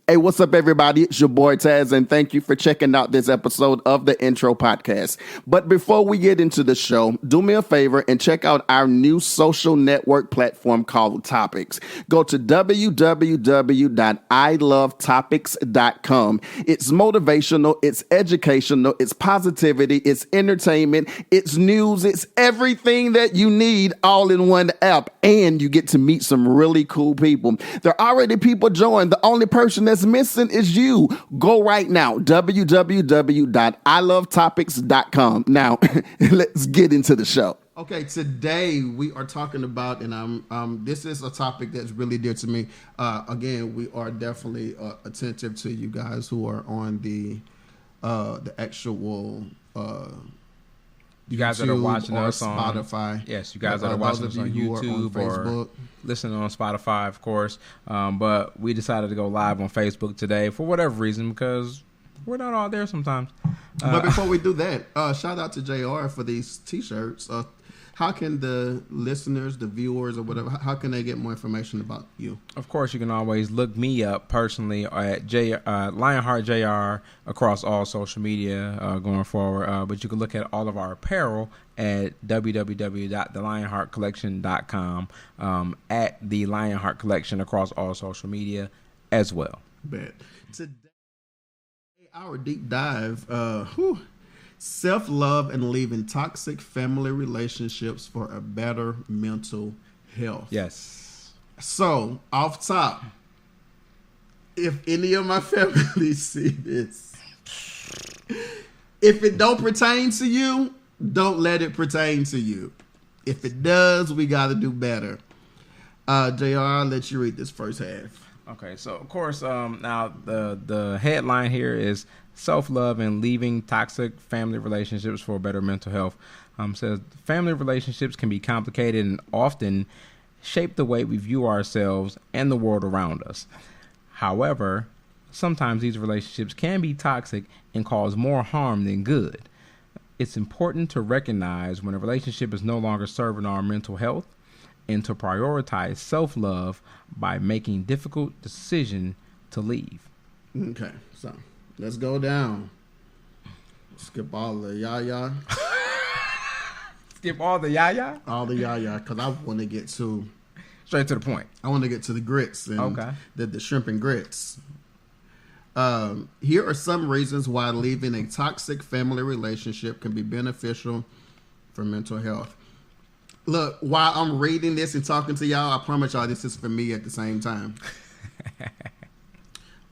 Hey, what's up, everybody? It's your boy Taz, and thank you for checking out this episode of the Intro Podcast. But before we get into the show, do me a favor and check out our new social network platform called Topics. Go to www.ilovetopics.com. It's motivational, it's educational, it's positivity, it's entertainment, it's news, it's everything that you need all in one app, and you get to meet some really cool people. There are already people joined. The only person that's missing is you. Go right now, www.ilovetopics.com. Now, let's get into the show. Okay, today we are talking about, and this is a topic that's really dear to me. Again, we are definitely attentive to you guys who are on the actual you guys that are watching us on Spotify. Yes, you guys that are watching us on YouTube or listening on Spotify, of course. But we decided to go live on Facebook today for whatever reason, because we're not all there sometimes. But before we do that, shout out to JR for these T-shirts. How can the listeners, the viewers, or whatever, how can they get more information about you? Of course, you can always look me up personally at Lionheart JR across all social media going forward. But you can look at all of our apparel at www.thelionheartcollection.com, at the Lionheart Collection across all social media as well. Bet. Today, our deep dive, self-love and leaving toxic family relationships for a better mental health. Yes. So, off top, if any of my family see this, if it don't pertain to you, don't let it pertain to you. If it does, we got to do better. JR, I'll let you read this first half. Okay, so of course, now the headline here is self-love and leaving toxic family relationships for better mental health. Says family relationships can be complicated and often shape the way we view ourselves and the world around us. However, sometimes these relationships can be toxic and cause more harm than good. It's important to recognize when a relationship is no longer serving our mental health and to prioritize self-love by making difficult decisions to leave. Okay, so let's go down. Skip all the yaya. Skip all the yaya? All the yaya, because I want to get to... Straight to the point. I want to get to the grits and the shrimp and grits. Here are some reasons why leaving a toxic family relationship can be beneficial for mental health. Look, while I'm reading this and talking to y'all, I promise y'all this is for me at the same time.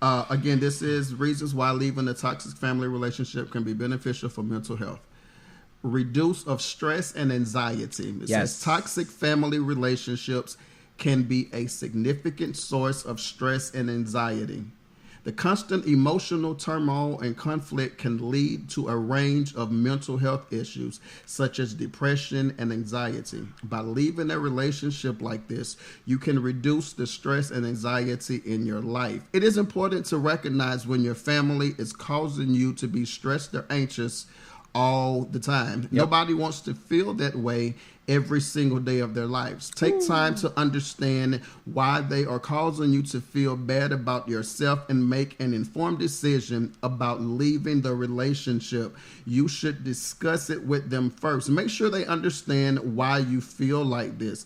Again, this is reasons why leaving a toxic family relationship can be beneficial for mental health. Reduce of stress and anxiety. It says toxic family relationships can be a significant source of stress and anxiety. The constant emotional turmoil and conflict can lead to a range of mental health issues, such as depression and anxiety. By leaving a relationship like this, you can reduce the stress and anxiety in your life. It is important to recognize when your family is causing you to be stressed or anxious all the time. Nobody wants to feel that way every single day of their lives. Take time to understand why they are causing you to feel bad about yourself and make an informed decision about leaving the relationship. You should discuss it with them first. Make sure they understand why you feel like this.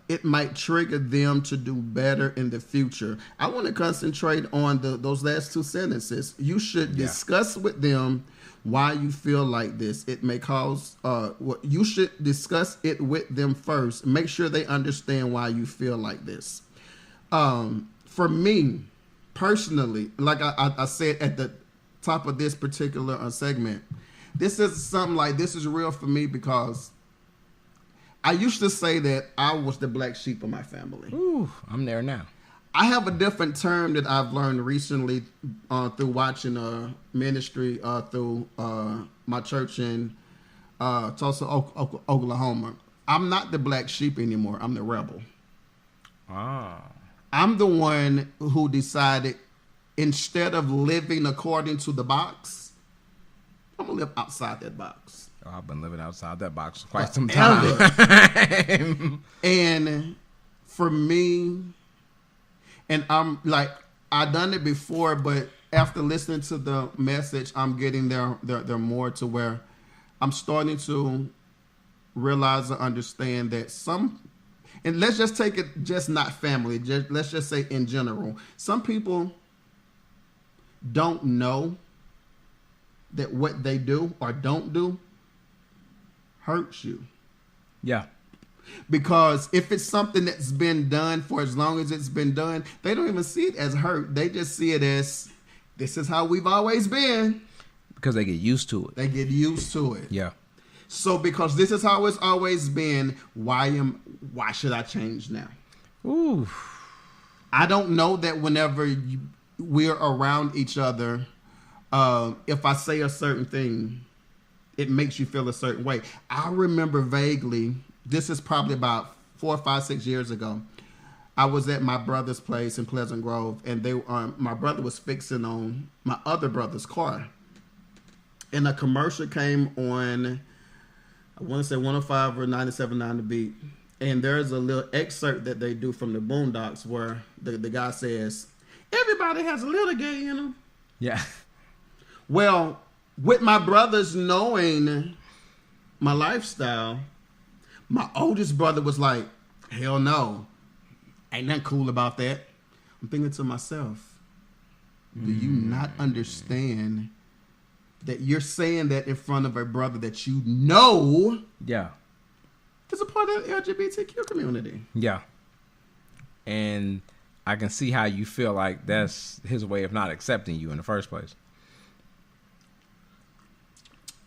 It might trigger them to do better in the future. I want to concentrate on those last two sentences. You should discuss with them why you feel like this. It may cause, you should discuss it with them first. Make sure they understand why you feel like this. For me, personally, like I said at the top of this particular segment, this is something like, this is real for me because I used to say that I was the black sheep of my family. Ooh, I'm there now. I have a different term that I've learned recently through watching ministry through my church in Tulsa, Oklahoma. I'm not the black sheep anymore. I'm the rebel. I'm the one who decided, instead of living according to the box, I'm going to live outside that box. Oh, I've been living outside that box for quite some time. And for me, and I'm like, I've done it before, but after listening to the message, I'm getting there more to where I'm starting to realize and understand that and let's just take it, just not family, let's just say in general, some people don't know that what they do or don't do hurts you. Yeah. Because if it's something that's been done for as long as it's been done, they don't even see it as hurt. They just see it as, this is how we've always been. Because they get used to it. They get used to it. Yeah. So because this is how it's always been, why should I change now? Ooh. I don't know that whenever we're around each other, if I say a certain thing, it makes you feel a certain way. I remember vaguely, this is probably about 4, 5, 6 years ago. I was at my brother's place in Pleasant Grove, and my brother was fixing on my other brother's car. And a commercial came on, I want to say 105 or 97.9 The Beat. And there's a little excerpt that they do from the Boondocks where the guy says, everybody has a little gay in them. Yeah. Well, with my brothers knowing my lifestyle, my oldest brother was like, hell no. Ain't nothing cool about that. I'm thinking to myself, do you not understand that you're saying that in front of a brother that you know is a part of the LGBTQ community? Yeah. And I can see how you feel like that's his way of not accepting you in the first place.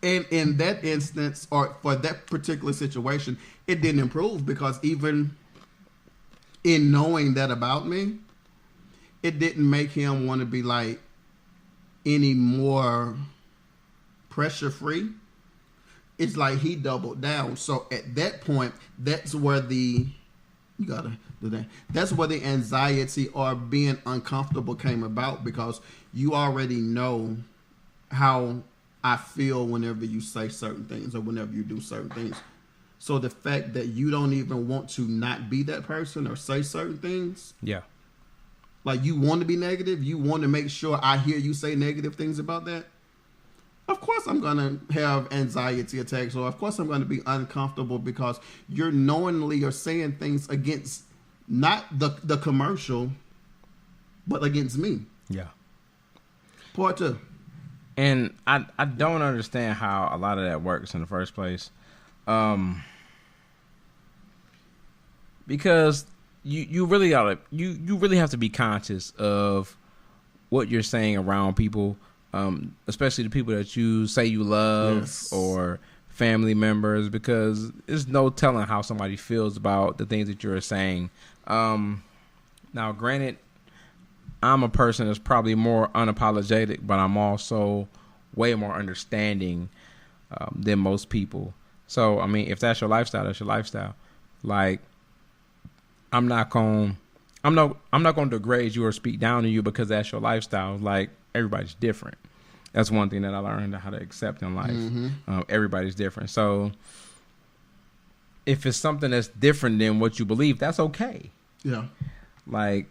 And in that instance, or for that particular situation, it didn't improve because even in knowing that about me, it didn't make him want to be like any more pressure free. It's like he doubled down. So at that point, that's where that's where the anxiety or being uncomfortable came about, because you already know how I feel whenever you say certain things or whenever you do certain things. So the fact that you don't even want to not be that person or say certain things. Yeah. Like you want to be negative. You want to make sure I hear you say negative things about that. Of course I'm going to have anxiety attacks, or of course I'm going to be uncomfortable because you're knowingly or saying things against not the commercial, but against me. Yeah. Part 2. And I don't understand how a lot of that works in the first place. Because you really gotta you really have to be conscious of what you're saying around people, especially the people that you say you love. Yes. Or family members, because there's no telling how somebody feels about the things that you're saying. Now, granted, I'm a person that's probably more unapologetic, but I'm also way more understanding than most people. So, I mean, if that's your lifestyle, that's your lifestyle. Like, I'm not going to degrade you or speak down to you because that's your lifestyle. Like, everybody's different. That's one thing that I learned how to accept in life. Mm-hmm. Everybody's different. So, if it's something that's different than what you believe, that's okay. Yeah. Like,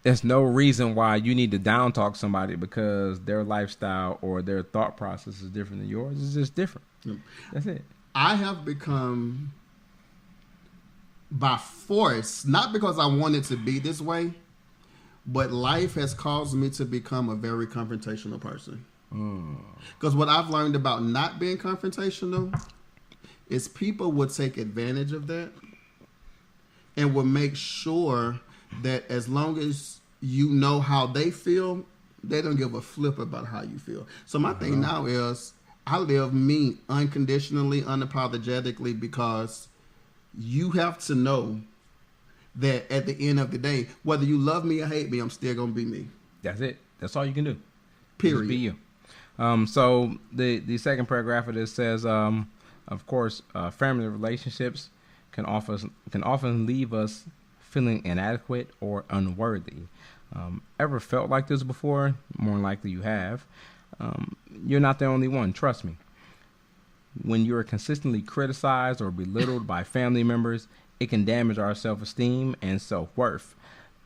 there's no reason why you need to down talk somebody because their lifestyle or their thought process is different than yours. It's just different. Yep. That's it. I have become, by force, not because I wanted to be this way, but life has caused me to become a very confrontational person. Because what I've learned about not being confrontational is people would take advantage of that and will make sure that as long as you know how they feel, they don't give a flip about how you feel. So my thing now is I live me unconditionally, unapologetically, because you have to know that at the end of the day, whether you love me or hate me, I'm still going to be me. That's it. That's all you can do. Period. Just be you. So the second paragraph of this says, of course, family relationships can often leave us feeling inadequate or unworthy. Ever felt like this before? More than likely you have. You're not the only one. Trust me. When you are consistently criticized or belittled by family members, it can damage our self-esteem and self-worth.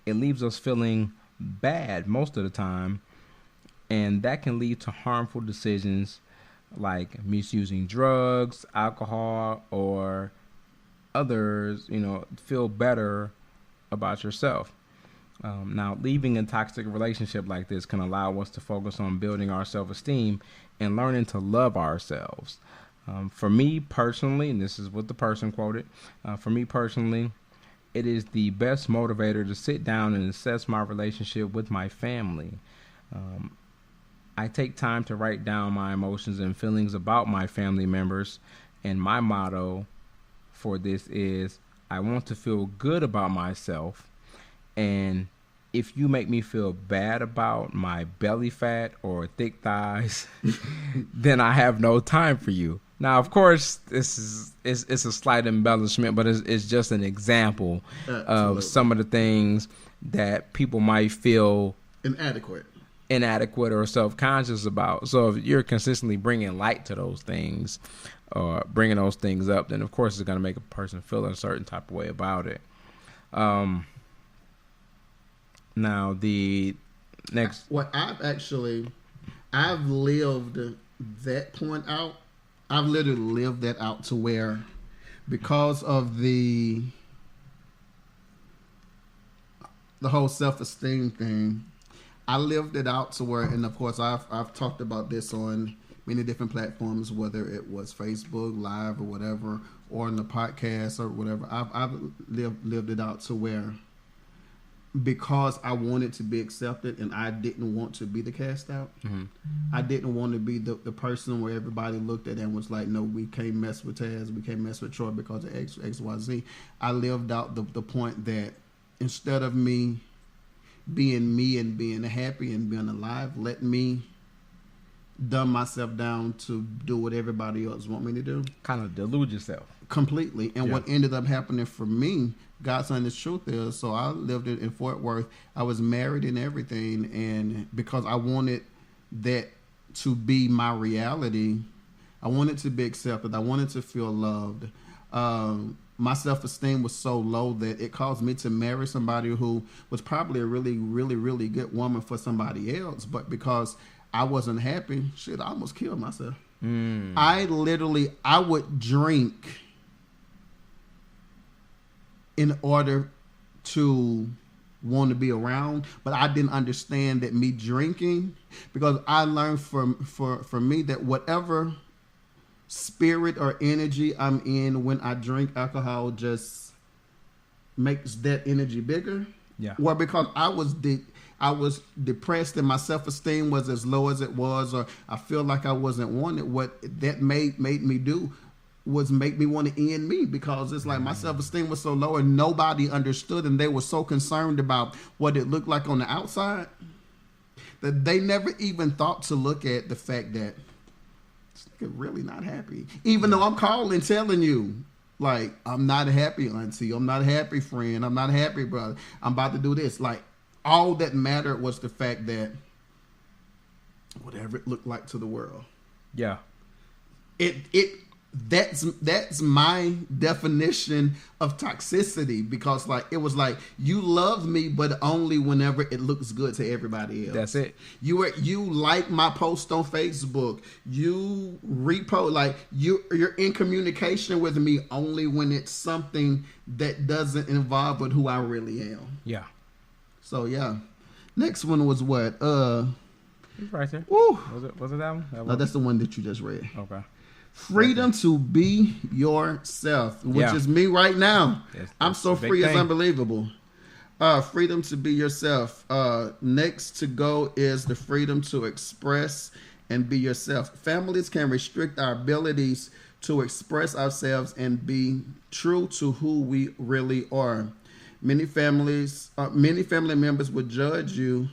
It leaves us feeling bad most of the time, and that can lead to harmful decisions like misusing drugs, alcohol, or others, feel better about yourself. Now, leaving a toxic relationship like this can allow us to focus on building our self-esteem and learning to love ourselves. For me personally, and this is what the person quoted, for me personally, it is the best motivator to sit down and assess my relationship with my family. I take time to write down my emotions and feelings about my family members, and my motto for this is, I want to feel good about myself, and if you make me feel bad about my belly fat or thick thighs, then I have no time for you. Now, of course, it's a slight embellishment, but it's just an example of some of the things that people might feel inadequate or self-conscious about. So if you're consistently bringing light to those things or bringing those things up, then of course it's going to make a person feel a certain type of way about it. Now the next, I've lived that point out. I've literally lived that out to where, because of the whole self-esteem thing, I lived it out to where, and of course I've talked about this on many different platforms, whether it was Facebook Live or whatever, or in the podcast or whatever. I've lived it out to where, because I wanted to be accepted and I didn't want to be the cast out. Mm-hmm. I didn't want to be the person where everybody looked at and was like, no, we can't mess with Taz, we can't mess with Troy because of X, Y, Z. I lived out the point that instead of me and being happy and being alive, let me dumb myself down to do what everybody else want me to do. Kind of delude yourself. Completely. And what ended up happening for me, God's honest truth is, so I lived it in Fort Worth. I was married and everything, and because I wanted that to be my reality, I wanted to be accepted. I wanted to feel loved. My self-esteem was so low that it caused me to marry somebody who was probably a really, really, really good woman for somebody else, but because I wasn't happy, I almost killed myself. I would drink in order to want to be around, but I didn't understand that me drinking, because I learned for me that whatever spirit or energy I'm in when I drink alcohol just makes that energy bigger. Yeah. Well, because I was depressed and my self-esteem was as low as it was, or I feel like I wasn't wanted, what that made me do was make me want to end me, because it's like my self-esteem was so low and nobody understood, and they were so concerned about what it looked like on the outside that they never even thought to look at the fact that this nigga really not happy. Even though I'm calling telling you, like, I'm not happy, auntie, I'm not happy, friend, I'm not happy, brother, I'm about to do this. Like, all that mattered was the fact that whatever it looked like to the world. Yeah. That's my definition of toxicity, because like it was like, you love me but only whenever it looks good to everybody else. That's it. You like my post on Facebook, you repost, like you're in communication with me only when it's something that doesn't involve with who I really am. Yeah. So yeah. Next one was what? It's right there. Woo. Was it that one? No, that's the one that you just read. Okay. Freedom to be yourself, which is me right now. I'm so free, it's unbelievable. Freedom to be yourself. Next to go is the freedom to express and be yourself. Families can restrict our abilities to express ourselves and be true to who we really are. Many family members would judge you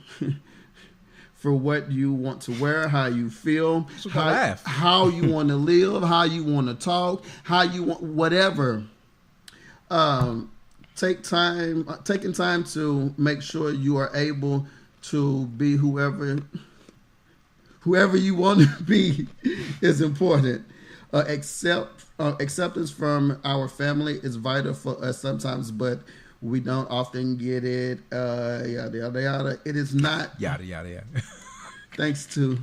for what you want to wear, how you feel, how you want to live, how you want to talk, how you want whatever. Taking time to make sure you are able to be whoever you want to be is important. Acceptance from our family is vital for us sometimes, but We don't often get it. Yada yada yada. It is not. Yada yada yada. Thanks to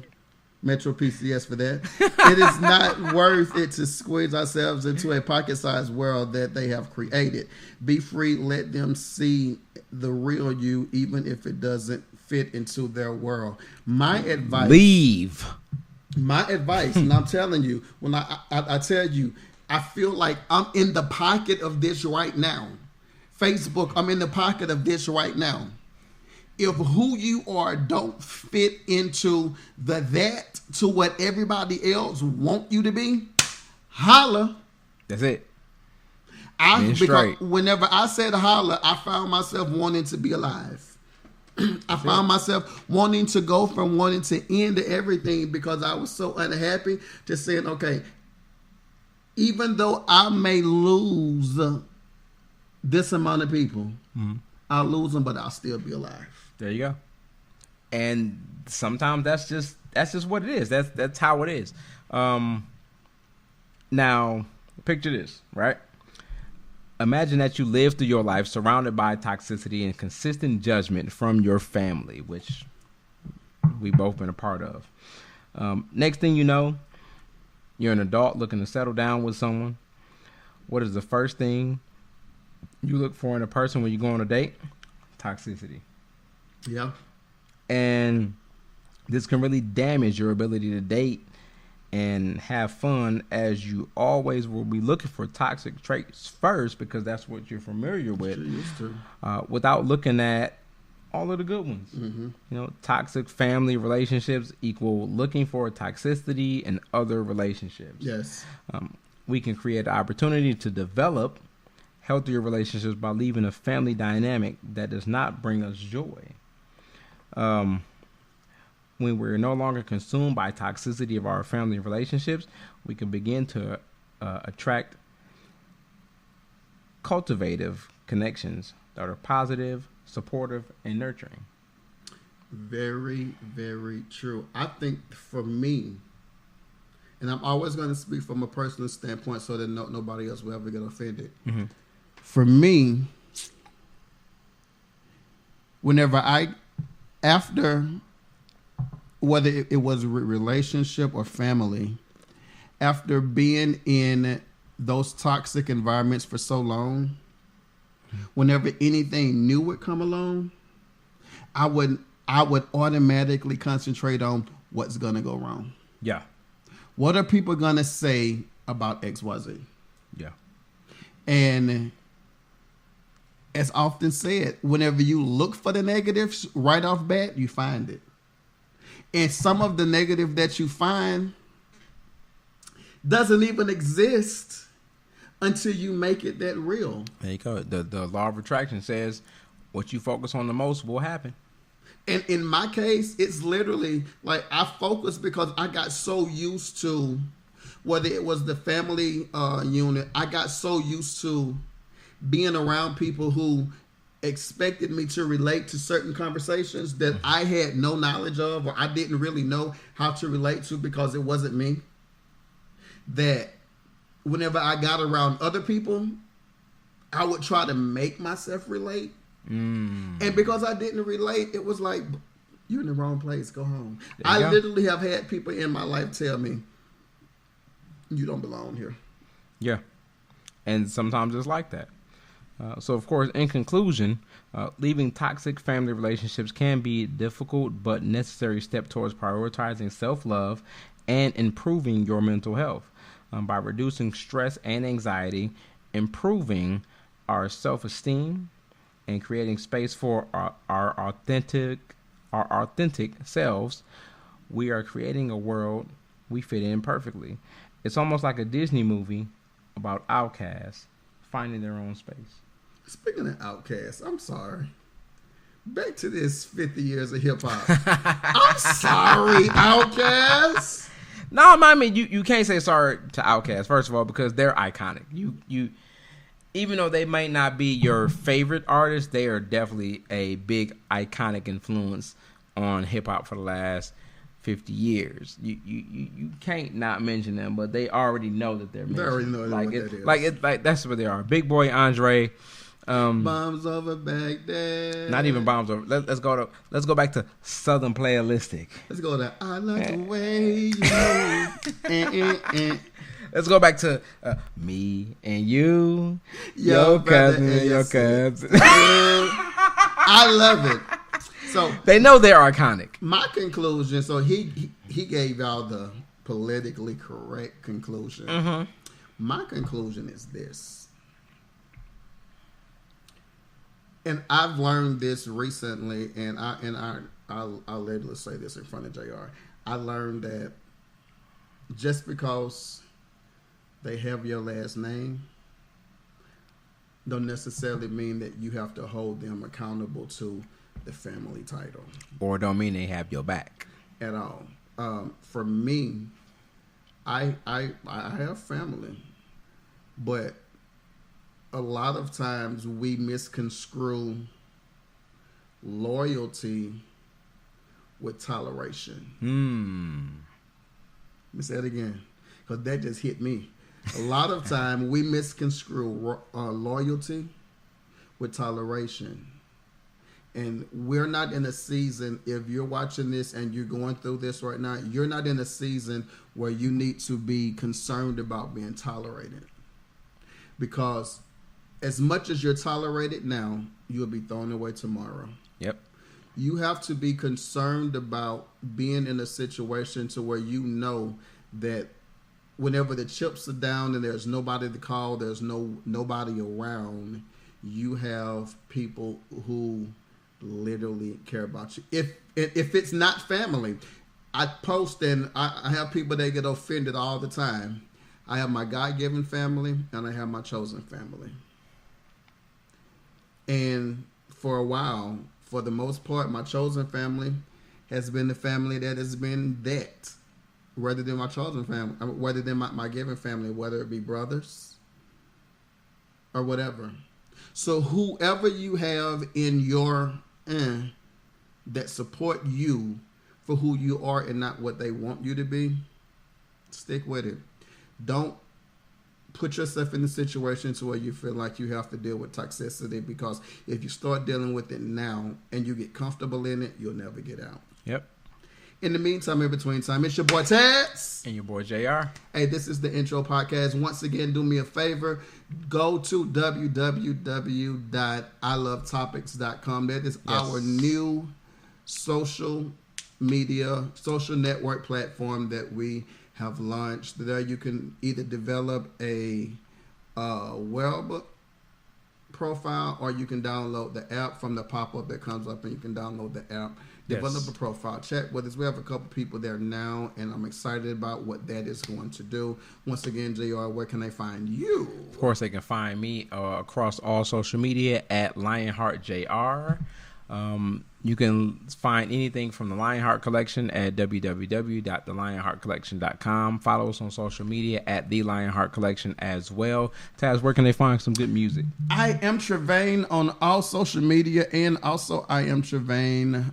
Metro PCS for that. It is not worth it to squeeze ourselves into a pocket-sized world that they have created. Be free. Let them see the real you, even if it doesn't fit into their world. My advice. Leave. My advice, and I'm telling you, when I tell you, I feel like I'm in the pocket of this right now. Facebook, I'm in the pocket of this right now. If who you are don't fit into that to what everybody else want you to be, holla. That's it. Because whenever I said holla, I found myself wanting to be alive. I found myself wanting to go from wanting to end everything because I was so unhappy to saying, okay, even though I may lose this amount of people, I'll lose them, but I'll still be alive. There you go. And sometimes that's just what it is. That's how it is. Now, picture this, right? Imagine that you live through your life surrounded by toxicity and consistent judgment from your family, which we've both been a part of. Next thing you know, you're an adult looking to settle down with someone. What is the first thing you look for in a person when you go on a date? Toxicity. Yeah. And this can really damage your ability to date and have fun, as you always will be looking for toxic traits first because that's what you're familiar with, without looking at all of the good ones. Mm-hmm. You know, toxic family relationships equal looking for toxicity in other relationships. Yes. We can create an opportunity to develop healthier relationships by leaving a family dynamic that does not bring us joy. When we're no longer consumed by toxicity of our family relationships, we can begin to attract cultivative connections that are positive, supportive, and nurturing. Very, very true. I think for me, and I'm always going to speak from a personal standpoint so that nobody else will ever get offended. Mm-hmm. For me, after whether it was a relationship or family, after being in those toxic environments for so long, whenever anything new would come along, I would automatically concentrate on what's going to go wrong. Yeah. What are people going to say about XYZ? Yeah. And as often said, whenever you look for the negatives right off bat, you find it. And some of the negative that you find doesn't even exist until you make it that real. There you go. The law of attraction says what you focus on the most will happen. And in my case, it's literally like I focused because I got so used to, whether it was the family unit, I got so used to being around people who expected me to relate to certain conversations that I had no knowledge of, or I didn't really know how to relate to because it wasn't me. That whenever I got around other people, I would try to make myself relate. And because I didn't relate, it was like, you're in the wrong place, go home. I literally have had people in my life tell me, you don't belong here. Yeah. And sometimes it's like that. So, of course, in conclusion, leaving toxic family relationships can be a difficult but necessary step towards prioritizing self-love and improving your mental health by reducing stress and anxiety, improving our self-esteem, and creating space for our authentic selves. We are creating a world we fit in perfectly. It's almost like a Disney movie about outcasts finding their own space. Speaking of outcasts, I'm sorry. Back to this 50 years of hip hop. I'm sorry, Outkast. No, I mean you can't say sorry to Outkast, first of all, because they're iconic. You even though they might not be your favorite artist, they are definitely a big iconic influence on hip hop for the last 50 years. You can't not mention them, but they already know that they're mentioned. They already know what that is. Like that's what they are. Big Boy, Andre, Bombs over Baghdad. Not even bombs over. Let's go back to Southern Playalistic. Let's go to I Like the Way You. Let's go back to me and you, your cousin and your cousin. I love it. So they know they're iconic. My conclusion. So he gave y'all the politically correct conclusion. Mm-hmm. My conclusion is this, and I've learned this recently, and I'll literally say this in front of JR. I learned that just because they have your last name don't necessarily mean that you have to hold them accountable to the family title, or don't mean they have your back at all. For me, I have family, but a lot of times we misconstrue loyalty with toleration. Let me say it again, because that just hit me. A lot of time we misconstrue loyalty with toleration. And we're not in a season, if you're watching this and you're going through this right now, you're not in a season where you need to be concerned about being tolerated. Because as much as you're tolerated now, you'll be thrown away tomorrow. Yep. You have to be concerned about being in a situation to where you know that whenever the chips are down and there's nobody to call, there's nobody around, you have people who literally care about you. If it's not family, I post and I have people that get offended all the time. I have my God-given family and I have my chosen family. And for a while, for the most part, my chosen family has been the family that has been that, rather than my chosen family, rather than my given family, whether it be brothers or whatever. So whoever you have in your that support you for who you are and not what they want you to be, stick with it. Don't put yourself in a situation to where you feel like you have to deal with toxicity, because if you start dealing with it now and you get comfortable in it, you'll never get out. Yep. In the meantime, in between time, it's your boy Taz. And your boy JR. Hey, this is the Intro Podcast. Once again, do me a favor. Go to www.ilovetopics.com. That is our new social network platform that we have launched. There you can either develop a web profile, or you can download the app from the pop-up that comes up, and you can download the app. Develop a profile, chat with us. We have a couple people there now, and I'm excited about what that is going to do. Once again, JR, where can they find you? Of course, they can find me across all social media at LionheartJR. You can find anything from the Lionheart Collection at www.thelionheartcollection.com. Follow us on social media at The Lionheart Collection as well. Taz, where can they find some good music? I am Trevane on all social media, and also I am Trevane.com,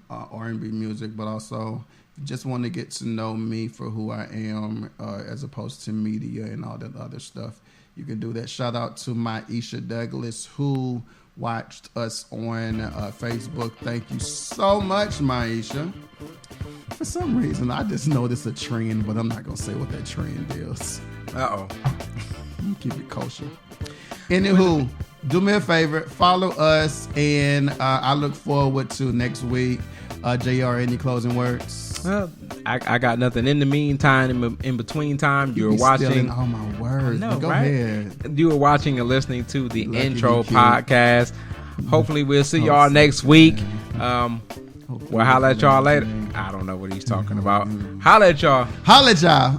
R&B music, but also if you just want to get to know me for who I am as opposed to media and all that other stuff, you can do that. Shout out to Maisha Douglas, who watched us on Facebook. Thank you so much, Maisha. For some reason, I just noticed a trend, but I'm not going to say what that trend is. Uh-oh. Keep it kosher. Anywho, do me a favor, follow us, and I look forward to next week. JR, any closing words? Well, I got nothing. In the meantime, in between time, you were watching all my words. No, go right? ahead. You were watching and listening to the Intro Podcast. Hopefully, we'll see y'all next week. We'll holla at y'all later. I don't know what he's talking about. Holla at y'all. Holla at y'all.